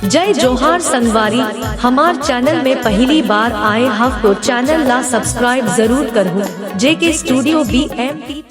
जय जोहार संगवारी, हमार चैनल में पहली बार आए हव तो चैनल ला सब्सक्राइब जरूर करहु। जेके स्टूडियो BMT।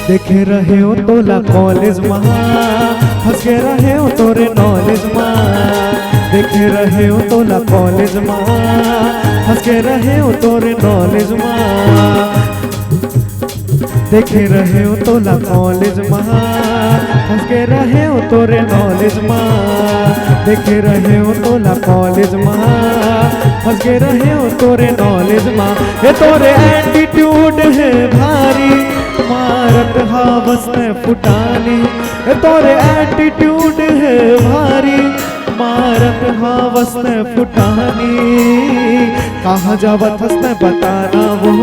देखे रहे हो तोला कॉलेज में, हंस के रहे हो तोरे नॉलेज में। देखे रहे हो तोला कॉलेज में, हंस के रहे हो तोरे नॉलेज में। देखे रहे हो तोला कॉलेज में, हंस के रहे हो तोरे नॉलेज में। देखे रहे हो तोला कॉलेज में, हंस के रहे हो तोरे नॉलेज में। ये तोरे एटीट्यूड है भारी, मारत हावस में फुटानी। तोरे एटीट्यूड है भारी, मारत हावस में फुटानी। कहाँ जावत हंस में बताना वो,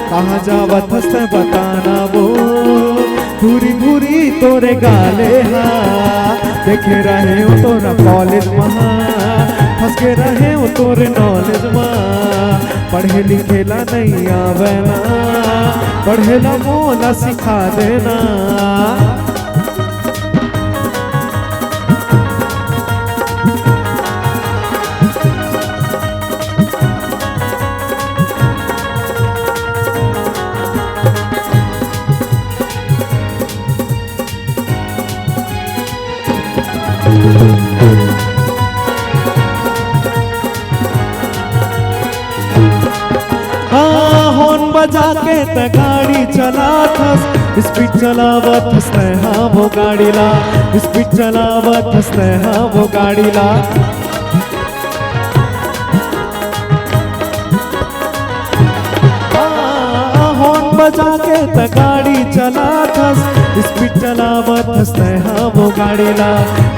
कहाँ जावत हंस में बताना वो। धूरी धूरी तोरे गाले हा, देखे रहे हो तोरा कॉलेज में, हंस के रहे हो तोरे नॉलेज में। पढ़े लिखेला नहीं आवेना, पढ़ेला मोला सिखा देना। बजा के त गाड़ी चलात हस, स्पीड चलावत हस हाँ वो गाड़ी ला। स्पीड चलावत हस हाँ वो गाड़ी ला। हॉर्न बजा के त गाड़ी चलात हस, स्पीड चलावत हस हाँ वो गाड़ी ला।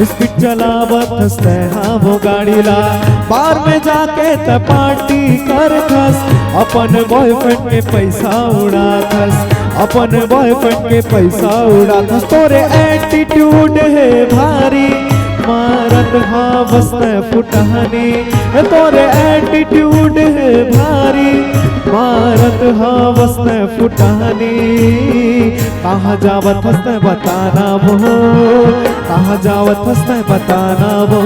स्पीड चलावत हस हाँ वो गाड़ी ला। बार में जाके त पार्टी करथस, अपन बॉयफ्रेंड के पैसा उड़ाथस। अपन बॉयफ्रेंड के पैसा उड़ाथस। तोरे एटीट्यूड है भारी, मारत हावस में फुटानी। तोरे एटीट्यूड है भारी, मारत हावस में फुटानी। कहाँ जावत हंस में बताना वो, कहाँ जावत हंस में बताना वो।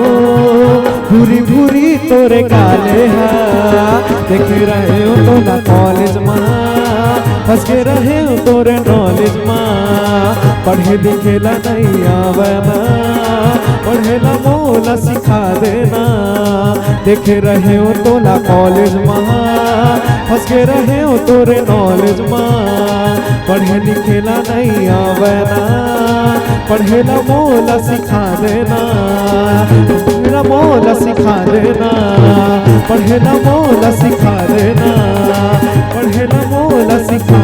भूरी भूरी तोरे गाले हा, देख रहे हो तोला कॉलेज में, हंस के रहे हो तोरे नॉलेज में। पढ़े लिखेला नहीं आवेना, पढ़ेला मोला सिखा देना। देख रहे हो तोला कॉलेज में, हंस के रहे हो तोरे नॉलेज में। पढ़े लिखेला नहीं आवेना, पढ़ेला मोला सिखा देना। पढ़ेला मोला सिखा देना, पढ़ेला मोला सिखा देना, पढ़ेला मोला सिखा